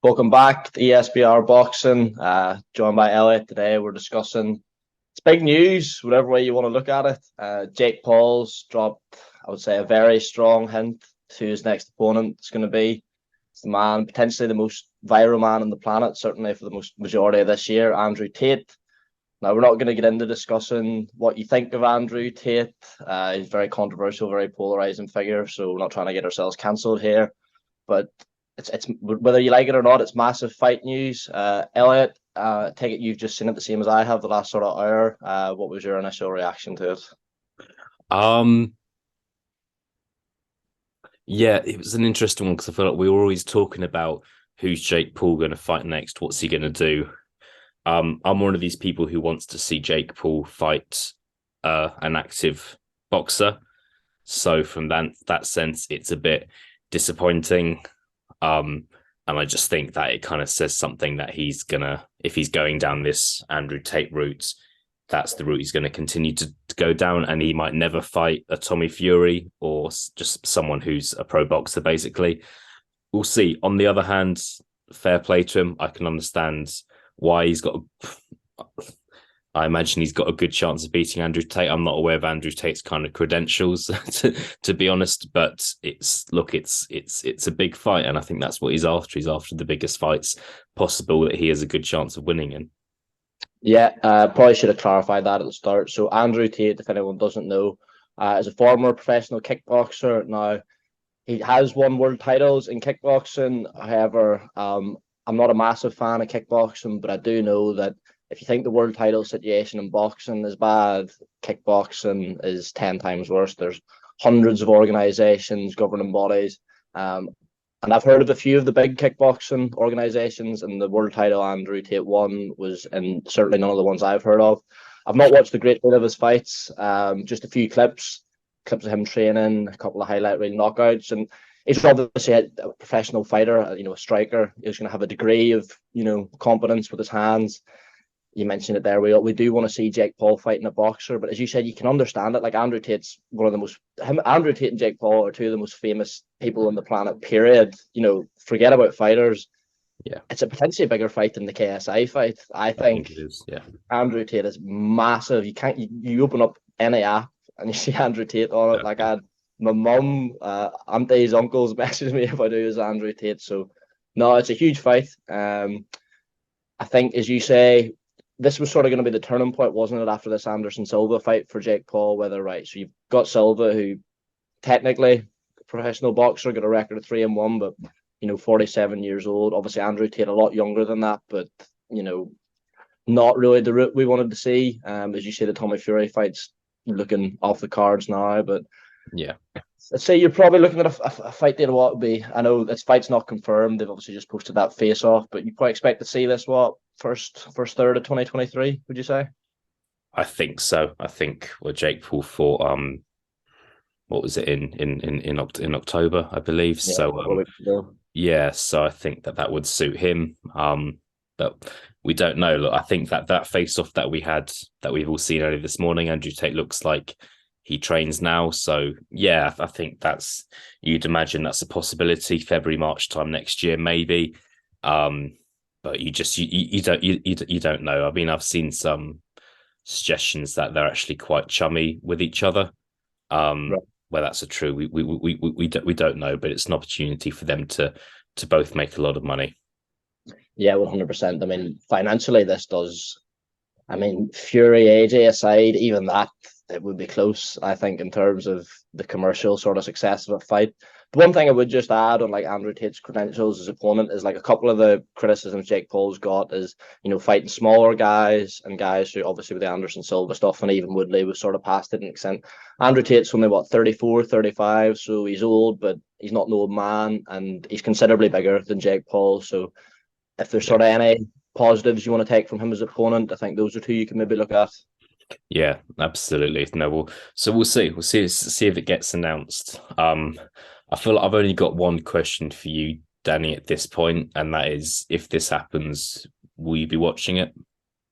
Welcome back to ESBR Boxing. Joined by Elliot today. We're discussing it's big news, whatever way you want to look at it. Jake Paul's dropped, I would say, a very strong hint to his next opponent. It's going to be it's the man, potentially the most viral man on the planet, certainly for the most majority of this year, Andrew Tate. Now, we're not going to get into discussing what you think of Andrew Tate. He's a very controversial, very polarizing figure, so we're not trying to get ourselves cancelled here. But it's whether you like it or not, it's massive fight news. Elliot, take it you've just seen it the same as I have the last sort of hour. What was your initial reaction to it? Yeah, it was an interesting one because I feel like we were always talking about who's Jake Paul going to fight next, what's he going to do. I'm one of these people who wants to see Jake Paul fight an active boxer. So from that sense, it's a bit disappointing. And I just think that it kind of says something that if he's going down this Andrew Tate route, that's the route he's going to continue to go down, and he might never fight a Tommy Fury or just someone who's a pro boxer, basically. We'll see. On the other hand, fair play to him. I can understand why I imagine he's got a good chance of beating Andrew Tate. I'm not aware of Andrew Tate's kind of credentials, to be honest, but it's a big fight, and I think that's what he's after. He's after the biggest fights possible that he has a good chance of winning in. Yeah, probably should have clarified that at the start. So Andrew Tate, if anyone doesn't know, is a former professional kickboxer. Now, he has won world titles in kickboxing. However, I'm not a massive fan of kickboxing, but I do know that if you think the world title situation in boxing is bad, kickboxing is 10 times worse. There's hundreds of organizations, governing bodies. And I've heard of a few of the big kickboxing organizations, and the world title Andrew Tate won was in certainly none of the ones I've heard of. I've not watched a great deal of his fights, just a few clips of him training, a couple of highlight reel knockouts. And he's obviously a professional fighter, a striker. He's going to have a degree of, competence with his hands. You mentioned it there. We do want to see Jake Paul fighting a boxer, but as you said, you can understand it. Like Andrew Tate's one of the most. Andrew Tate and Jake Paul are two of the most famous people on the planet. Period. Forget about fighters. Yeah, it's a potentially bigger fight than the KSI fight. I think it is. Yeah, Andrew Tate is massive. You can't. You open up any app and you see Andrew Tate on it. Like my mum, aunties, uncles message me if I do as Andrew Tate. So no, it's a huge fight. I think, as you say, this was sort of going to be the turning point, wasn't it, after this Anderson Silva fight for Jake Paul? So you've got Silva, who technically a professional boxer, got a record of 3-1, but 47 years old. Obviously, Andrew Tate a lot younger than that, but not really the route we wanted to see. As you say, the Tommy Fury fight's looking off the cards now, but yeah. Let's say you're probably looking at a fight date of what would be. I know this fight's not confirmed. They've obviously just posted that face off, but you probably expect to see this first third of 2023. Would you say? I think so. I think Jake Paul fought what was it in October, I believe. Yeah, so so I think that would suit him. But we don't know. Look, I think that face off that we've all seen earlier this morning, Andrew Tate looks like he trains now. So yeah, I think you'd imagine that's a possibility. February, March time next year, maybe. But you don't know. I mean, I've seen some suggestions that they're actually quite chummy with each other. Right. Whether that's true, we don't know, but it's an opportunity for them to both make a lot of money. Yeah, 100%. I mean, financially, this does. I mean, Fury, AJ aside, even that, it would be close, I think, in terms of the commercial sort of success of a fight. But one thing I would just add on Andrew Tate's credentials as opponent is a couple of the criticisms Jake Paul's got is, fighting smaller guys and guys who obviously with the Anderson Silva stuff, and even Woodley was sort of past it to an extent. Andrew Tate's only 34, 35, so he's old, but he's not an old man, and he's considerably bigger than Jake Paul. So if there's sort of any positives you want to take from him as opponent, I think those are two you can maybe look at. Yeah, absolutely. No, we'll see. We'll see if it gets announced. I feel like I've only got one question for you, Danny, at this point, and that is, if this happens, will you be watching it?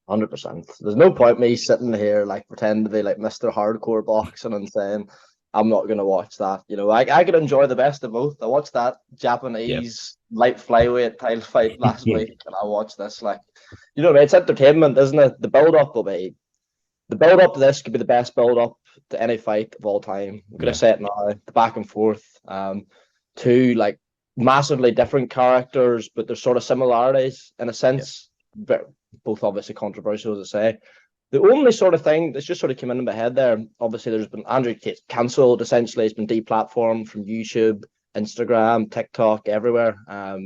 100%. There's no point me sitting here pretending to be Mr. Hardcore boxing and saying I'm not going to watch that. You know, I could enjoy the best of both. I watched that Yeah. Japanese light flyweight title fight last week, and I watched this. Like, you know, what I mean? It's entertainment, isn't it? The build up will be the build up to this could be the best build up to any fight of all time. I'm gonna Yeah. say it now. The back and forth, two like massively different characters, but there's sort of similarities in a Yeah. sense. But both obviously controversial, as I say. The only sort of thing that's just sort of came in my head there, obviously, there's been Andrew Tate cancelled. Essentially, it's been deplatformed from YouTube, Instagram, TikTok, everywhere.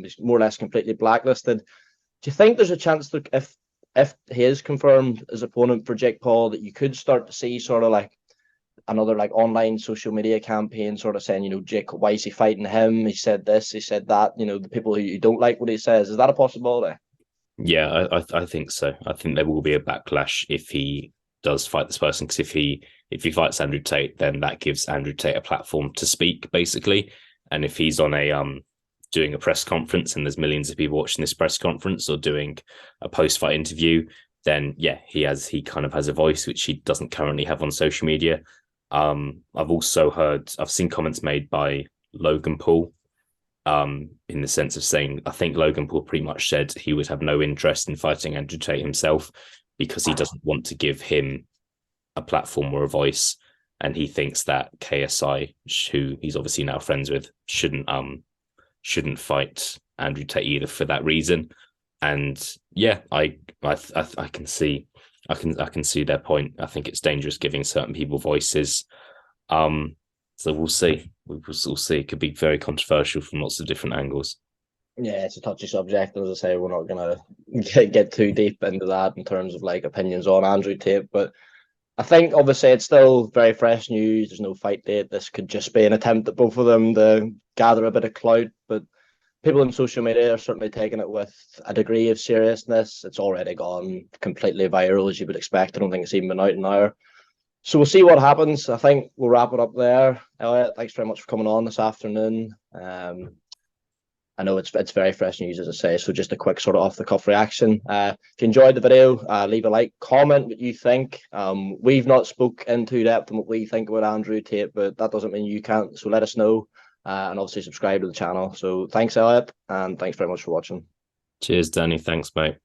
He's more or less completely blacklisted. Do you think there's a chance that if he is confirmed as opponent for Jake Paul, that you could start to see sort of like another like online social media campaign, sort of saying, you know, Jake, why is he fighting him? He said this, he said that. You know, the people who don't like what he says, is that a possibility? Yeah, I think so. I think there will be a backlash if he does fight this person, because if he fights Andrew Tate, then that gives Andrew Tate a platform to speak, basically. And if he's on a doing a press conference and there's millions of people watching this press conference, or doing a post fight interview, then yeah, he kind of has a voice which he doesn't currently have on social media. I've seen comments made by Logan Paul, in the sense of saying, I think Logan Paul pretty much said he would have no interest in fighting Andrew Tate himself, because he doesn't want to give him a platform or a voice. And he thinks that KSI, who he's obviously now friends with, shouldn't fight Andrew Tate either for that reason. And yeah, I can see their point. I think it's dangerous giving certain people voices. So we'll see. We'll see. It could be very controversial from lots of different angles. Yeah, it's a touchy subject. As I say, we're not going to get too deep into that in terms of like opinions on Andrew Tate. But I think obviously it's still very fresh news. There's no fight date. This could just be an attempt at both of them to gather a bit of clout. But people in social media are certainly taking it with a degree of seriousness. It's already gone completely viral, as you would expect. I don't think it's even been out an hour. So we'll see what happens. I think we'll wrap it up there. Elliot, thanks very much for coming on this afternoon. I know it's very fresh news, as I say, so just a quick sort of off the cuff reaction. If you enjoyed the video, leave a like, comment what you think. We've not spoke in too depth on what we think about Andrew Tate, but that doesn't mean you can't. So let us know, and obviously subscribe to the channel. So thanks, Elliot, and thanks very much for watching. Cheers, Danny. Thanks, mate.